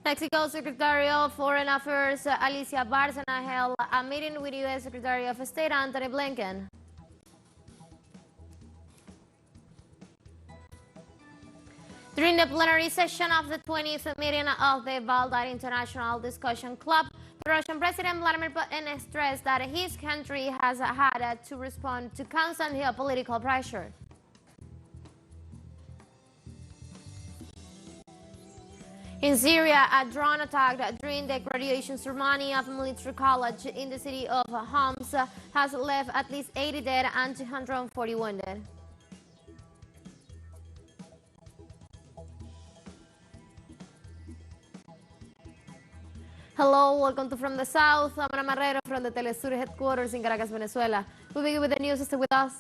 Mexico's Secretary of Foreign Affairs, Alicia, Barcena, held a meeting with U.S. Secretary of State Antony Blinken. During the plenary session of the 20th meeting of the Valdai International Discussion Club, the Russian President Vladimir Putin stressed that his country has had to respond to constant geopolitical pressure. In Syria, a drone attack during the graduation ceremony of a military college in the city of Homs has left at least 80 dead and 240 wounded. Hello, welcome to From the South. I'm Ana Marrero from the teleSUR headquarters in Caracas, Venezuela. We begin with the news. Stay with us.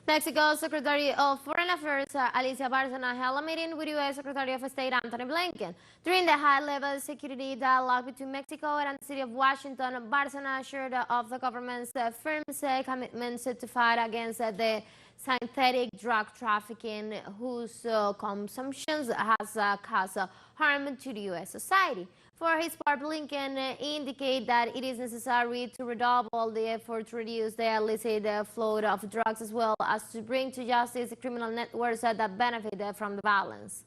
Mexico's Secretary of Foreign Affairs, Alicia, Barcena, held a meeting with U.S. Secretary of State Antony Blinken. During the high-level security dialogue between Mexico and the city of Washington, Barcena assured of the government's firm commitments to fight against the synthetic drug trafficking, whose consumption has caused harm to the U.S. society. For his part, Blinken indicated that it is necessary to redouble the effort to reduce the illicit flow of drugs, as well as to bring to justice criminal networks that benefit from the violence.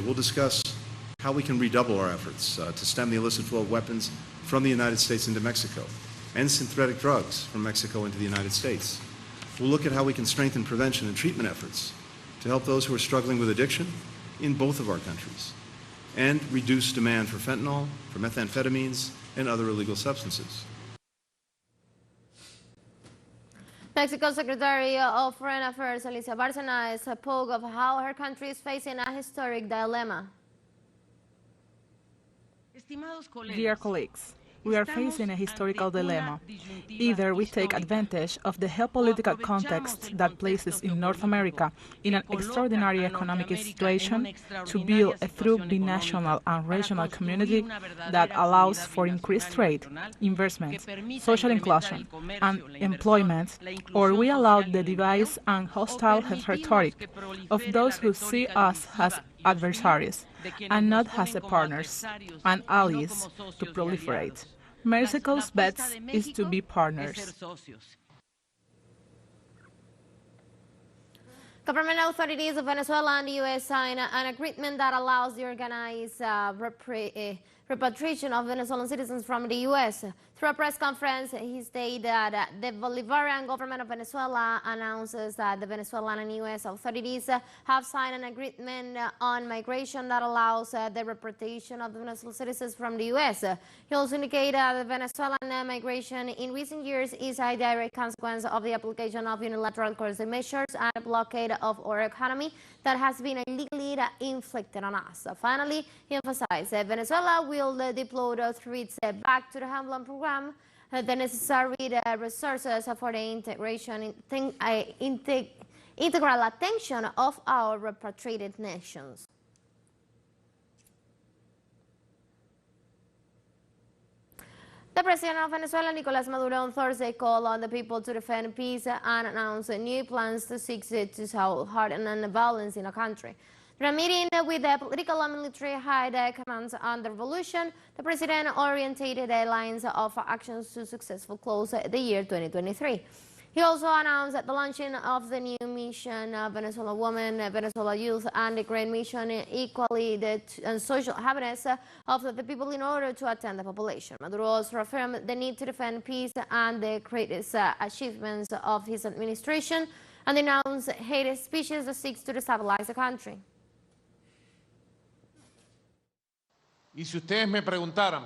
We'll discuss how we can redouble our efforts to stem the illicit flow of weapons from the United States into Mexico and synthetic drugs from Mexico into the United States. We'll look at how we can strengthen prevention and treatment efforts to help those who are struggling with addiction in both of our countries, and reduce demand for fentanyl, for methamphetamines, and other illegal substances. Mexico's Secretary of Foreign Affairs, Alicia Barcena, spoke of how her country is facing a historic dilemma. Dear colleagues, we are facing a historical dilemma. Either we take advantage of the geopolitical context that places in North America in an extraordinary economic situation to build a true binational and regional community that allows for increased trade, investment, social inclusion, and employment, or we allow the divisive and hostile rhetoric of those who see us as adversaries and not as partners and allies to proliferate. Mexico's bet is to be partners. Government authorities of Venezuela and the U.S. signed an agreement that allows the organized repatriation of Venezuelan citizens from the U.S. Through a press conference, he stated that the Bolivarian government of Venezuela announces that the Venezuelan and U.S. authorities have signed an agreement on migration that allows the repatriation of Venezuelan citizens from the U.S. He also indicated that the Venezuelan migration in recent years is a direct consequence of the application of unilateral coercive measures and a blockade of our economy that has been illegally inflicted on us. Finally, he emphasized that Venezuela will deploy through its Back to the Homeland program the necessary resources for the integral attention of our repatriated nations. The president of Venezuela, Nicolás Maduro, on Thursday called on the people to defend peace and announced new plans to seek to solve hardened violence in the country. During a meeting with the political and military high commands on the revolution, the president orientated the lines of actions to successfully close the year 2023. He also announced the launching of the new mission, Venezuela Women, Venezuela Youth, and the Great Mission, Equality and Social Happiness of the people in order to attend the population. Maduro also affirmed the need to defend peace and the greatest achievements of his administration, and denounced hate speeches that seeks to destabilize the country. Y si ustedes me preguntaran,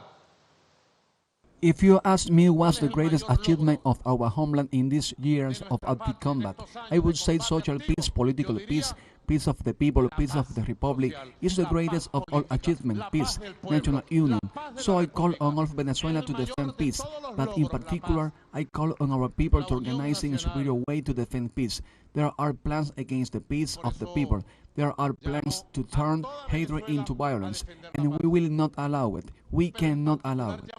if you ask me what's the greatest achievement of our homeland in these years of active combat, I would say social peace, political peace, peace of the people, peace of the republic is the greatest of all achievements, peace, national union. So I call on all Venezuela to defend peace, but in particular, I call on our people to organize in a superior way to defend peace. There are plans against the peace of the people. There are plans to turn hatred into violence, and we will not allow it. We cannot allow it.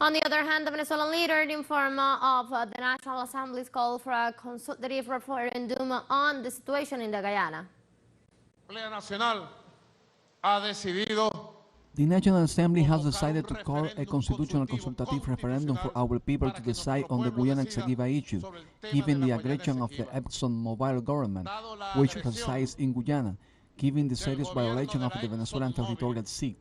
On the other hand, the Venezuelan leader informed of the National Assembly's call for a consultative referendum on the situation in the Guyana. La Nacional ha decidido The National Assembly has decided to call a constitutional consultative referendum for our people to decide on the Guyana Esequiba issue, given the aggression of the ExxonMobil government, which resides in Guyana, given the serious violation of the Venezuelan territorial sea,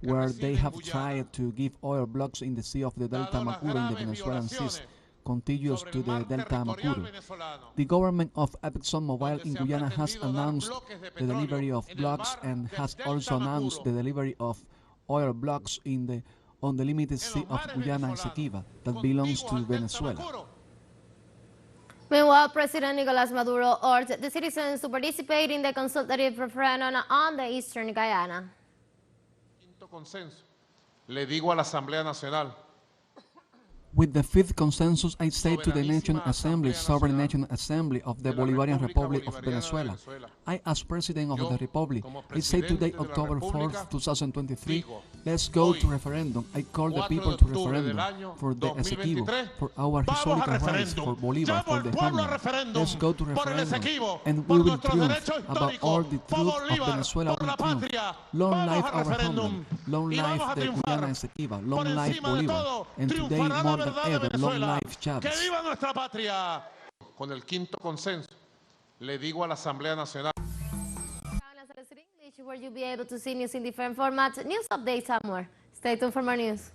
where they have tried to give oil blocks in the Sea of the Delta Macuro in the Venezuelan seas, contiguous to the Delta Macuro. The government of ExxonMobil in Guyana has announced the delivery of blocks and has also announced the delivery of oil blocks on the limited sea of Guyana Esequiba that belongs to Venezuela. Meanwhile, President Nicolas Maduro urged the citizens to participate in the consultative referendum on the Eastern Guyana. quinto consenso. Le digo a la Asamblea Nacional. With the fifth consensus, I say to the National Assembly, Sovereign National Assembly of the Bolivarian Republic of Venezuela, I, as President of the Republic, I say today, October 4th, 2023, let's go to referendum. I call the people to referendum for the Esequibo, for our historical rights, for Bolívar, for the homeland. Let's go to referendum, and we will triumph about all the truth of Venezuela will triumph. Long life our homeland, long life the Guyana Esequiba, long life Bolívar, and today more than ever, long life Chávez. ¡Que viva nuestra patria! Con el quinto consenso, le digo a la Asamblea Nacional. Where you'll be able to see news in different formats, news updates somewhere. Stay tuned for more news.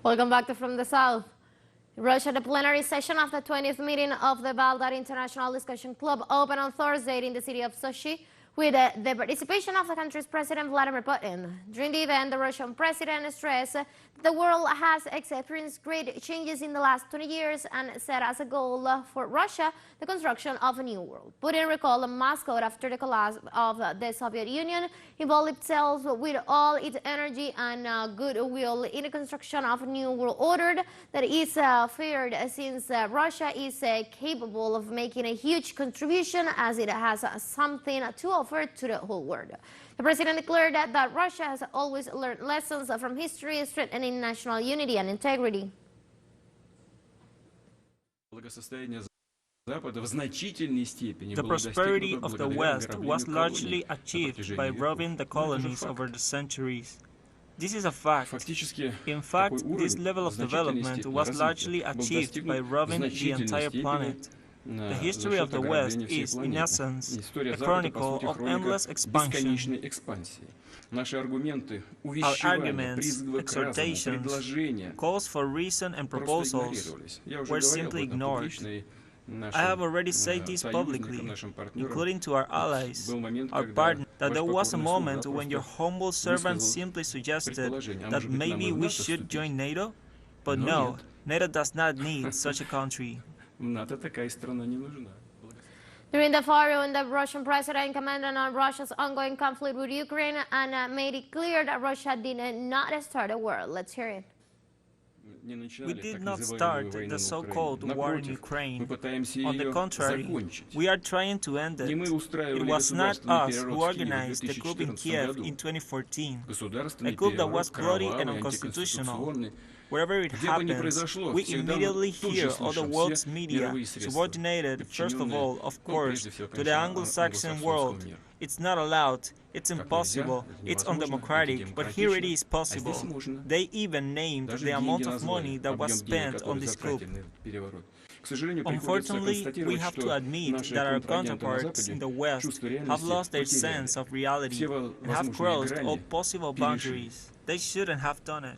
Welcome back to From the South. In Russia, the plenary session of the 20th meeting of the Valdar International Discussion Club opened on Thursday in the city of Sochi with the participation of the country's President Vladimir Putin. During the event, the Russian president stressed that the world has experienced great changes in the last 20 years and set as a goal for Russia the construction of a new world. Putin recalled Moscow after the collapse of the Soviet Union involved itself with all its energy and goodwill in the construction of a new world order that is feared since Russia is capable of making a huge contribution as it has something to offer to the whole world. The president declared that Russia has always learned lessons from history, strengthening national unity and integrity. The prosperity of the West was largely achieved by robbing the colonies over the centuries. This is a fact. In fact, this level of development was largely achieved by robbing the entire planet. The history of the West is, in essence, a chronicle of endless expansion. Our arguments, exhortations, calls for reason and proposals were simply ignored. I have already said this publicly, including to our allies, our partners, that there was a moment when your humble servant simply suggested that maybe we should join NATO, but no, NATO does not need such a country. During the forum, the Russian president commented on Russia's ongoing conflict with Ukraine and made it clear that Russia did not start a war. Let's hear it. We did not start the so-called war in Ukraine. On the contrary, we are trying to end it. It was not us who organized the coup in Kiev in 2014, a coup that was bloody and unconstitutional. Wherever it happens, we immediately hear all the world's media, subordinated, first of all, of course, to the Anglo-Saxon world. It's not allowed, it's impossible, it's undemocratic, but here it is possible. They even named the amount of money that was spent on this coup. Unfortunately, we have to admit that our counterparts in the West have lost their sense of reality and have crossed all possible boundaries. They shouldn't have done it.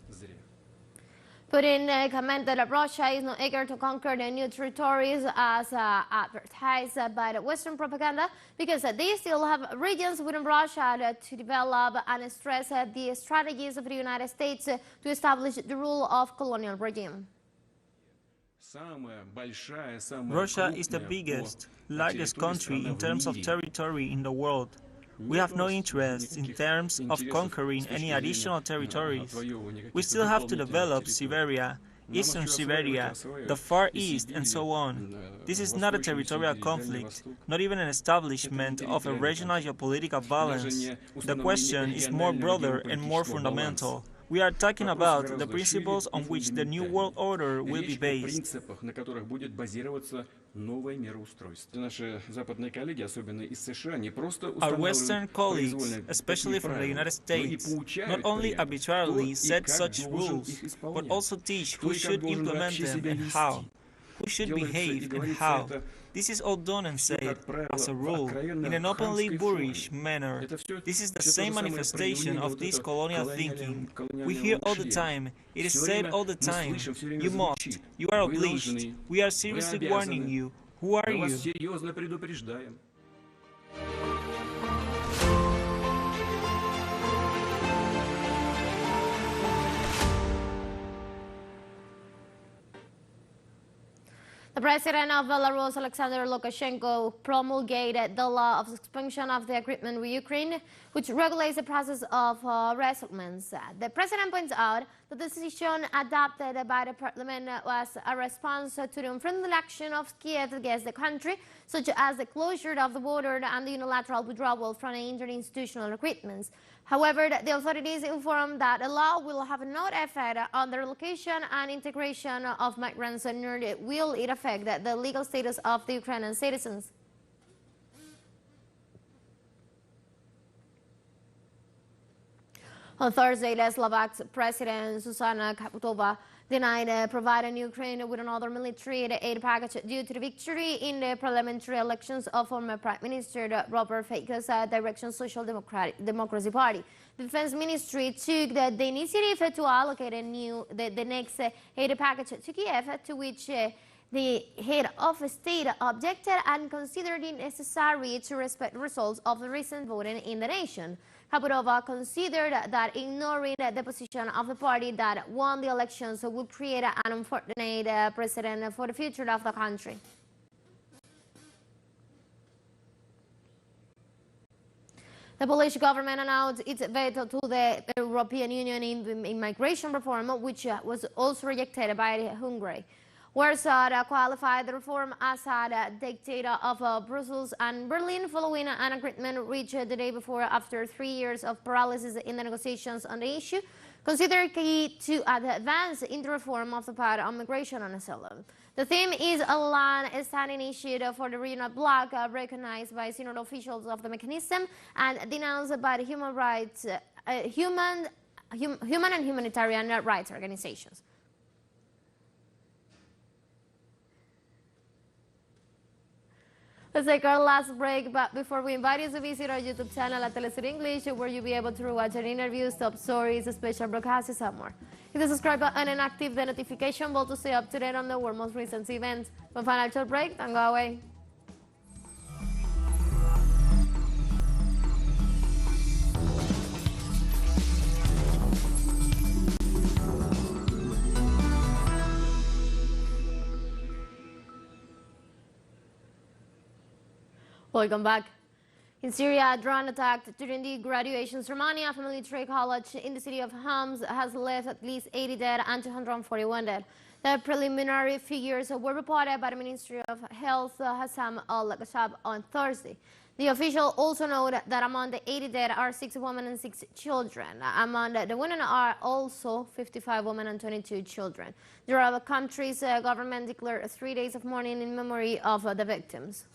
Putin commented that Russia is not eager to conquer the new territories as advertised by the Western propaganda because they still have regions within Russia to develop and stress the strategies of the United States to establish the rule of colonial regime. Russia is the biggest, largest country in terms of territory in the world. We have no interest in terms of conquering any additional territories. We still have to develop Siberia, Eastern Siberia, the Far East, and so on. This is not a territorial conflict, not even an establishment of a regional geopolitical balance. The question is more broader and more fundamental. We are talking about the principles on which the New World Order will be based. Our Western colleagues, especially from the United States, not only arbitrarily set such rules, but also teach who should implement them and how, who should behave and how. This is all done and said, as a rule, in an openly boorish manner. This is the same manifestation of this colonial thinking. We hear all the time, it is said all the time, you must, you are obliged, we are seriously warning you. Who are you? The president of Belarus, Alexander Lukashenko, promulgated the law of suspension of the agreement with Ukraine, which regulates the process of resettlements. The president points out that the decision adopted by the parliament was a response to the unfriendly action of Kiev against the country, such as the closure of the border and the unilateral withdrawal from the interinstitutional agreements. However, the authorities informed that the law will have no effect on the relocation and integration of migrants, nor will it affect the legal status of the Ukrainian citizens. On Thursday, the Slovak President Zuzana Kaputova denied providing Ukraine with another military aid package due to the victory in the parliamentary elections of former Prime Minister Robert Fico's Direction Social Democracy Party. The Defense Ministry took the initiative to allocate the next aid package to Kiev, to which the head of state objected and considered it necessary to respect the results of the recent voting in the nation. Kaputova considered that ignoring the position of the party that won the elections would create an unfortunate precedent for the future of the country. The Polish government announced its veto to the European Union immigration reform, which was also rejected by Hungary. Warsaw qualified the reform as a dictate of Brussels and Berlin, following an agreement reached the day before after 3 years of paralysis in the negotiations on the issue, considered key to advance in the reform of the pact on migration and asylum. The theme is a long-standing issue for the regional bloc, recognized by senior officials of the mechanism and denounced by the human and humanitarian rights organizations. Let's take our last break, but before we invite you to visit our YouTube channel at teleSUR English, where you'll be able to watch our interviews, top stories, special broadcasts, and more. Hit the subscribe button and active the notification bell to stay up to date on the world's most recent events. One final short break, don't go away. Welcome back. In Syria, a drone attack during the graduation ceremony of a military college in the city of Homs has left at least 80 dead and 240 wounded. The preliminary figures were reported by the Ministry of Health, Hassam al-Ghashab, on Thursday. The official also noted that among the 80 dead are 6 women and 6 children. Among the women are also 55 women and 22 children. The Arab country's government declared 3 days of mourning in memory of the victims.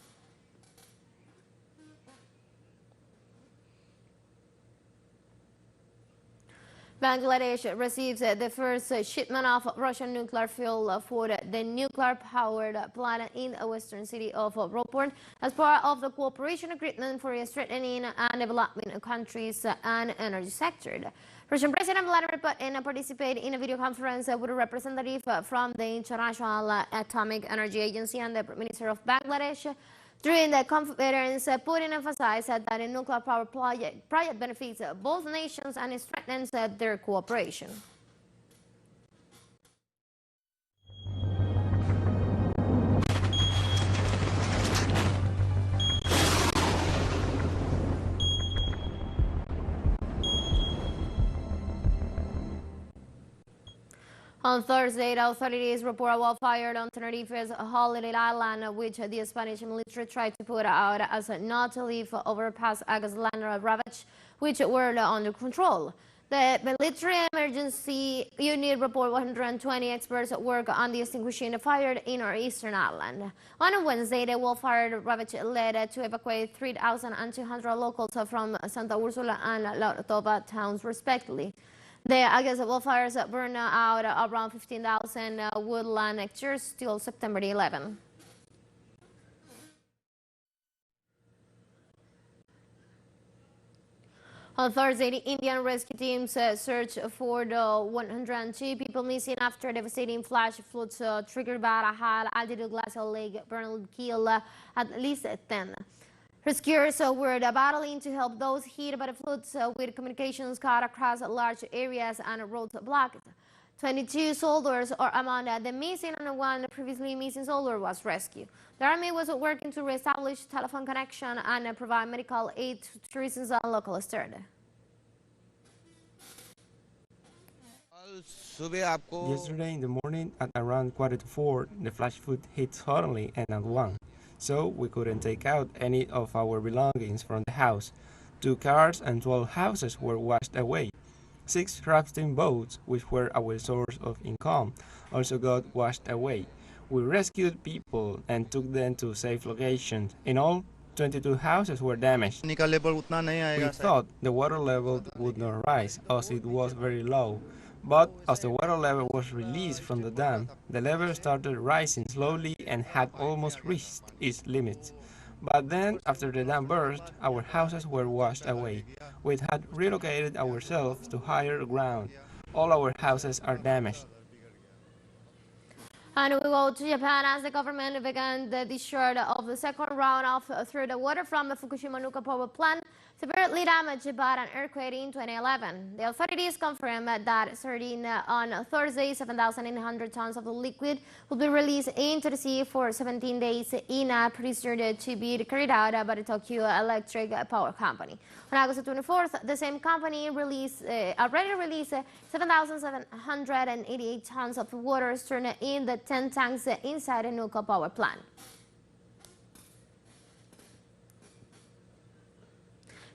Bangladesh receives the first shipment of Russian nuclear fuel for the nuclear-powered plant in the western city of Roport as part of the cooperation agreement for strengthening and developing countries and energy sector. Russian President Vladimir Putin participated in a video conference with a representative from the International Atomic Energy Agency and the Minister of Bangladesh. During the conference, Putin emphasized that the nuclear power project benefits both nations and strengthens their cooperation. On Thursday, the authorities report a wildfire on Tenerife's holiday island, which the Spanish military tried to put out as not to leave over past August land ravage, which were under control. The military emergency unit report 120 experts work on the extinguishing the fire in our eastern island. On Wednesday, the wildfire ravage led to evacuate 3,200 locals from Santa Ursula and La Toba towns, respectively. The August wildfires burned out around 15,000 woodland hectares till September 11. On Thursday, the Indian rescue teams searched for the 102 people missing after devastating flash floods triggered by a high-altitude glacial lake burned killed at least 10. Rescuers were battling to help those hit by the floods with communications cut across large areas and roads blocked. 22 soldiers are among the missing, and one previously missing soldier was rescued. The army was working to reestablish telephone connection and provide medical aid to citizens and local state. Yesterday in the morning at around 3:45, the flash flood hit suddenly and at once. So we couldn't take out any of our belongings from the house. 2 cars and 12 houses were washed away. 6 rafting boats, which were our source of income, also got washed away. We rescued people and took them to safe locations. In all, 22 houses were damaged. We thought the water level would not rise as it was very low. But as the water level was released from the dam, the level started rising slowly and had almost reached its limits. But then, after the dam burst, our houses were washed away. We had relocated ourselves to higher ground. All our houses are damaged. And we go to Japan as the government began the discharge of the second round of through the water from the Fukushima nuclear power plant, severely damaged by an earthquake in 2011. The authorities confirmed that starting on Thursday, 7,800 tons of the liquid will be released into the sea for 17 days in a procedure to be carried out by the Tokyo Electric Power Company. On August 24th, the same company already released 7,788 tons of water stored in the 10 tanks inside the nuclear power plant.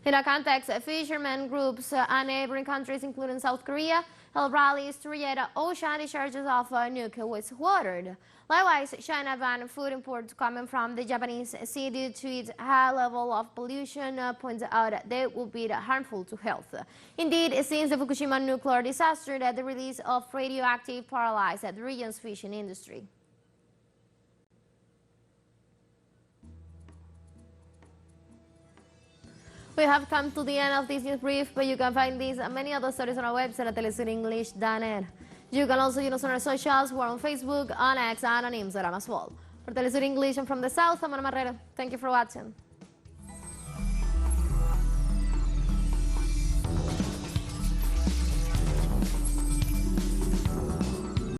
In a context, fishermen groups and neighboring countries, including South Korea, held rallies to reject ocean discharges of nuclear wastewater. Likewise, China banned food imports coming from the Japanese sea due to its high level of pollution, points out that they will be harmful to health. Indeed, since the Fukushima nuclear disaster, the release of radioactive paralyzed the region's fishing industry. We have come to the end of this news brief, but you can find these and many other stories on our website at telesurenglish.net. You can also use us on our socials. We're on Facebook, on X, and on Instagram as well. For Telesur English and from the South, I'm Ana Marrero. Thank you for watching.